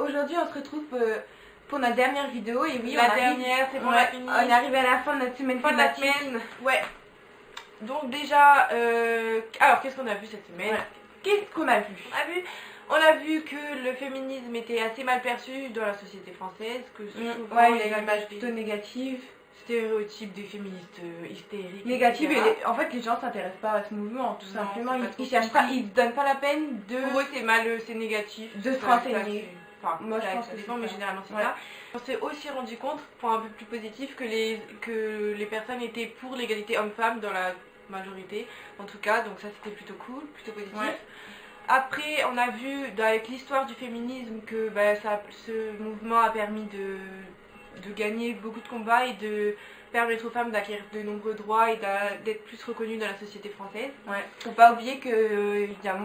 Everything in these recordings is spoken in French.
aujourd'hui on se retrouve pour notre dernière vidéo et oui, c'est bon, on est arrivé à la fin de notre semaine thématique. Ouais. Donc déjà, alors qu'est-ce qu'on a vu cette semaine? Qu'est-ce qu'on a vu? On a vu que le féminisme était assez mal perçu dans la société française, que souvent il y a une image plutôt négative. Stéréotypes des féministes hystériques. Négative, et en fait les gens s'intéressent pas à ce mouvement, tout simplement. Ils cherchent pas, ils se donnent pas la peine de. Pour eux c'est mal, c'est négatif. De se renseigner. Enfin, moi je pense que c'est mais généralement c'est ça. On s'est aussi rendu compte, point un peu plus positif, que les personnes étaient pour l'égalité homme-femme dans la majorité, en tout cas, donc ça c'était plutôt cool, plutôt positif. Ouais. Après, on a vu avec l'histoire du féminisme que ce mouvement a permis de gagner beaucoup de combats et de permettre aux femmes d'acquérir de nombreux droits et d'être plus reconnues dans la société française. Ouais. Faut pas oublier que il y a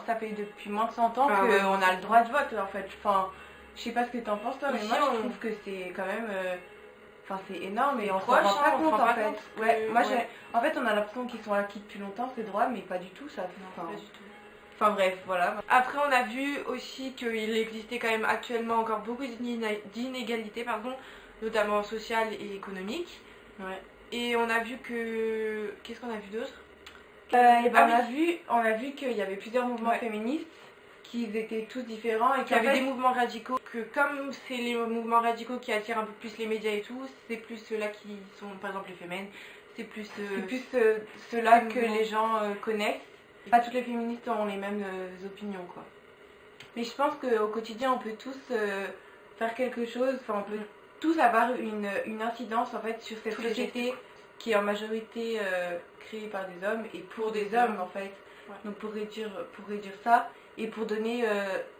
ça fait depuis moins de 100 ans qu'on a le droit de vote en fait. Enfin, je sais pas ce que t'en penses toi, mais moi je trouve que c'est quand même c'est énorme et on s'en rend pas compte en fait. Ouais, moi en fait on a l'impression qu'ils sont acquis depuis longtemps ces droits, mais pas du tout ça. Non, pas du tout. Enfin bref, voilà. Après on a vu aussi qu'il existait quand même actuellement encore beaucoup d'inégalités, notamment sociales et économiques. Ouais. Et on a vu que... Qu'est-ce qu'on a vu d'autre? On a vu qu'il y avait plusieurs mouvements féministes, qu'ils étaient tous différents et qu'il y avait des mouvements radicaux, que comme c'est les mouvements radicaux qui attirent un peu plus les médias et tout, c'est plus ceux-là qui sont, par exemple les fémènes, c'est plus ceux-là que les gens connaissent. Pas toutes les féministes ont les mêmes opinions quoi. Mais je pense qu'au quotidien on peut tous faire quelque chose, on peut tous avoir une incidence en fait sur cette société qui est en majorité créée par des hommes et pour des hommes en fait. Ouais. Donc pour réduire ça et pour donner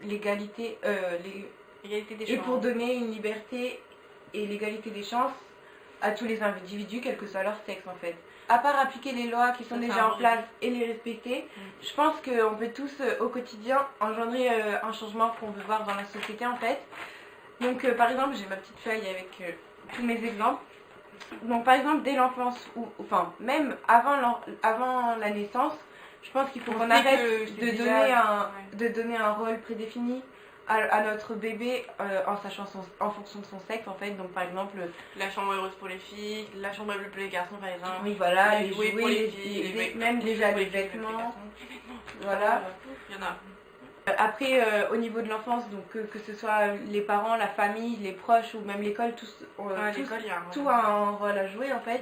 l'égalité des chances. Et pour donner une liberté et l'égalité des chances à tous les individus, quel que soit leur sexe en fait. À part appliquer les lois qui sont déjà en place et les respecter, je pense qu'on peut tous au quotidien engendrer un changement qu'on veut voir dans la société en fait. Donc par exemple, j'ai ma petite feuille avec tous mes exemples. Donc par exemple, dès l'enfance, même avant la naissance, je pense qu'il faut qu'on arrête de donner un rôle prédéfini à notre bébé en fonction de son sexe en fait. Donc par exemple la chambre heureuse pour les filles, la chambre bleue pour les garçons par exemple. Oui voilà, les jouets pour les filles, même déjà les vêtements. Voilà. Il y en a. Après au niveau de l'enfance, donc que ce soit les parents, la famille, les proches ou même l'école, tout a un rôle à jouer en fait. Ouais.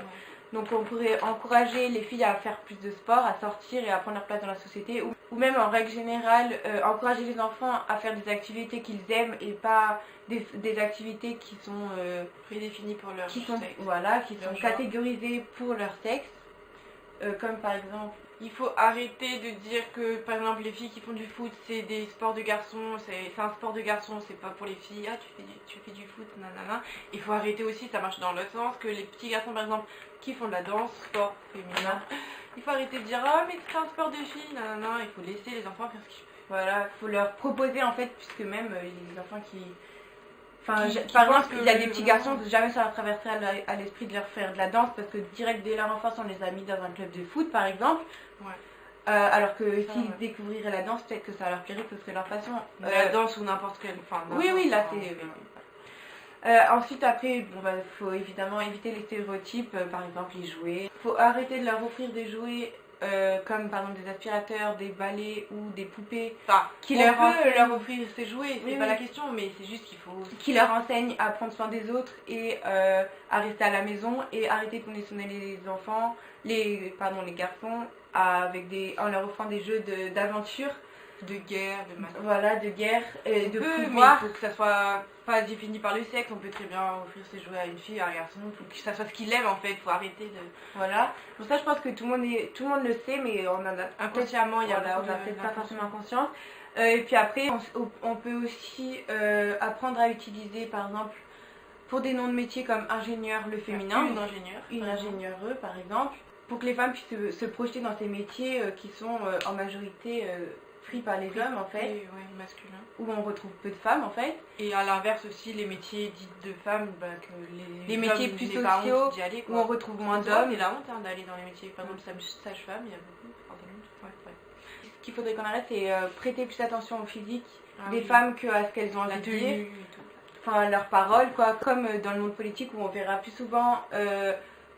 Donc on pourrait encourager les filles à faire plus de sport, à sortir et à prendre leur place dans la société, ou même en règle générale encourager les enfants à faire des activités qu'ils aiment et pas des activités qui sont prédéfinies pour leur sexe. Qui sont catégorisées pour leur sexe, comme par exemple il faut arrêter de dire que par exemple les filles qui font du foot c'est des sports de garçons, c'est un sport de garçons, c'est pas pour les filles, tu fais du foot, nanana. Il faut arrêter aussi, ça marche dans l'autre sens, que les petits garçons par exemple qui font de la danse, sport féminin, il faut arrêter de dire ah mais c'est un sport de filles, nanana, il faut laisser les enfants faire ce qu'ils veulent. Voilà, il faut leur proposer en fait, puisque même les enfants qui par exemple, il y a des petits garçons que jamais ça leur traverserait à l'esprit de leur faire de la danse parce que direct dès leur enfance on les a mis dans un club de foot par exemple. Ouais. Alors que s'ils découvriraient la danse, peut-être que ça leur plairait, que ce serait leur passion. La danse ou n'importe quelle. Oui, là c'est. Ensuite, après, faut évidemment éviter les stéréotypes, par exemple les jouets. Faut arrêter de leur offrir des jouets. Comme par exemple des aspirateurs, des balais ou des poupées qui leur offrir ces jouets, c'est pas la question, mais c'est juste qu'il faut qui leur enseignent à prendre soin des autres et à rester à la maison et arrêter de conditionner les enfants, les garçons en leur offrant des jeux d'aventure, de guerre, de guerre et de pouvoir. Mais il faut que ça soit pas défini par le sexe, on peut très bien offrir ses jouets à une fille, à un garçon, il faut que ça soit ce qu'il aime en fait, il faut arrêter de... Voilà, pour ça je pense que tout le monde le sait, mais on en a inconsciemment, on a peut-être pas forcément conscience. Et puis après, on peut aussi apprendre à utiliser par exemple, pour des noms de métiers comme ingénieur, le féminin, une ingénieure par exemple, pour que les femmes puissent se projeter dans ces métiers qui sont en majorité pris par les hommes en fait, masculins, où on retrouve peu de femmes en fait. Et à l'inverse aussi les métiers dits de femmes, que les métiers plus sociaux où on retrouve moins d'hommes. Et la honte d'aller dans les métiers, par exemple sage-femme, il y a beaucoup. qu'il faudrait qu'on arrête, c'est prêter plus attention au physique des oui. femmes qu'à ce qu'elles ont La envie de tenue dire. et tout. Enfin, leurs paroles, quoi, comme dans le monde politique où on verra plus souvent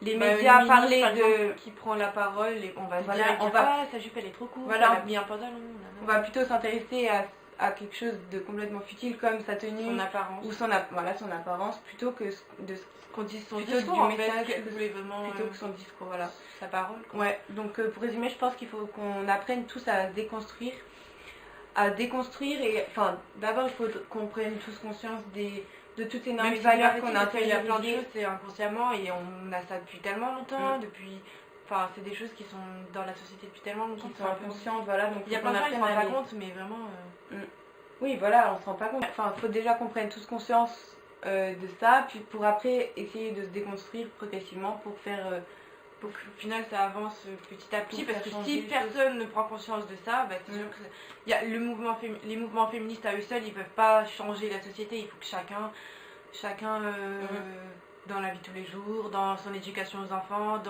les Bah, médias une parler ministre, par de... exemple, qui prend la parole et on va se Voilà, dire on va- sa jupe elle est trop courte, Voilà. elle a mis un pantalon, On va plutôt s'intéresser à quelque chose de complètement futile comme sa tenue son apparence. ou voilà, son apparence plutôt que de Qu'on dise son plutôt discours du en message, fait, qu'elle voulait vraiment plutôt que son discours, voilà. sa parole. Quoi. Ouais, donc pour résumer, je pense qu'il faut qu'on apprenne tous à déconstruire. Et enfin, d'abord il faut qu'on prenne tous conscience de toutes ces normes Même et si valeurs c'est qu'on a il y a plein de intériorisées. choses, c'est inconsciemment et on a ça depuis tellement longtemps, depuis... Enfin, c'est des choses qui sont dans la société depuis tellement longtemps. Qui sont inconscientes, voilà. Donc Il y a faut plein de qu'on gens qui ne se rendent apprenne pas à compte, mais vraiment... Oui, voilà, on se rend pas compte. Enfin, il faut déjà qu'on prenne tous conscience de ça, puis pour après essayer de se déconstruire progressivement pour faire... pour qu'au final ça avance petit à petit, Pour parce que faire si changer les personne ne prend conscience de ça, bah, c'est sûr que il y a les mouvements féministes à eux seuls, ils peuvent pas changer la société, il faut que chacun dans la vie de tous les jours, dans son éducation aux enfants,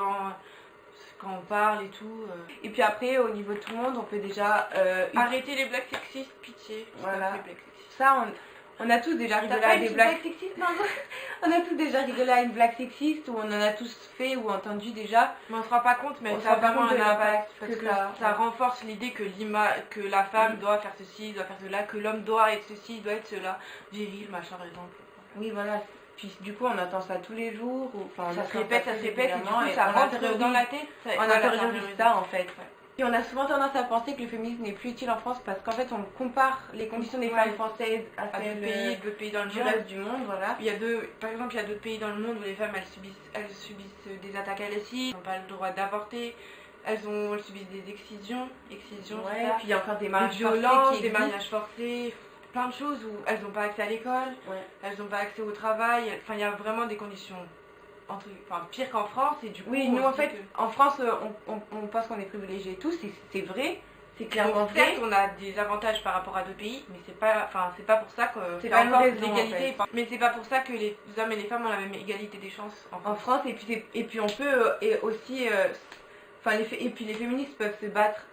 quand on parle et tout. Et puis après, au niveau de tout le monde, on peut déjà... Arrêter les blagues sexistes, pitié. Voilà. Stop les blagues sexistes. Ça, on a tous déjà rigolé à des blagues sexistes, on a tous déjà rigolé à une blague sexiste, ou on en a tous fait ou entendu déjà. Mais on se rend pas compte, mais On se ça a rend pas vraiment compte de un impact. l'impact Parce que que ça ça renforce l'idée que la femme doit faire ceci, doit faire cela, que l'homme doit être ceci, doit être cela. Viril, machin, par exemple. Oui, voilà. Puis du coup, on entend ça tous les jours. Enfin, Ça se répète, et du coup, et ça on rentre intériorise- dans la tête. On intériorise ça, en fait. Ouais. Et on a souvent tendance à penser que le féminisme n'est plus utile en France parce qu'en fait, on compare les conditions des femmes françaises à À celles d'autres pays dans le du monde. reste du monde, voilà. Par exemple, il y a d'autres pays dans le monde où les femmes elles subissent des attaques à l'acide, elles n'ont pas le droit d'avorter, elles subissent des excisions, Ouais, c'est ça. puis il y a encore des Des mariages violences, forcés qui des existent. mariages forcés, plein de choses où elles n'ont pas accès à l'école, Ouais. elles n'ont pas accès au travail, enfin il y a vraiment des conditions pires qu'en France et du coup Oui, on nous se en dit fait, que- en France, on pense qu'on est privilégiés tous, c'est vrai, c'est clairement vrai. certes, on a des avantages par rapport à d'autres pays, mais c'est pas pour ça que C'est pas une encore raison, l'égalité. Mais c'est pas pour ça que les hommes et les femmes ont la même égalité des chances en En France. France, et puis on peut aussi, enfin, et puis les féministes peuvent se battre.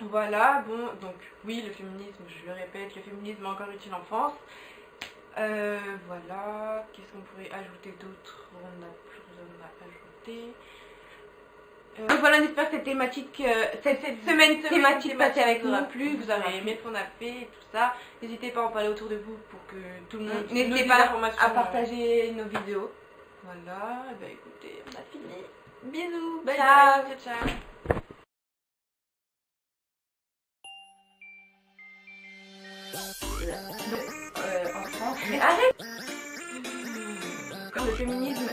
Voilà, bon, donc oui, le féminisme, je le répète, le féminisme est encore utile en France. Voilà, qu'est-ce qu'on pourrait ajouter d'autre? On n'a plus rien à ajouter. Donc voilà, j'espère que cette thématique, cette semaine thématique passée avec vous aura nous, plu, vous avez aimé ce qu'on a fait et tout ça. N'hésitez pas à en parler autour de vous pour que tout le monde N'hésitez nos pas informations, à partager nos vidéos. Voilà, et ben écoutez, on a fini. Bisous, bye Ciao. bye, ciao ciao. En France, mais arrête. Le féminisme.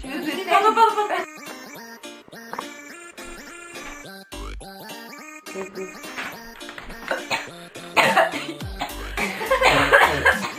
Tu veux que je Pardon.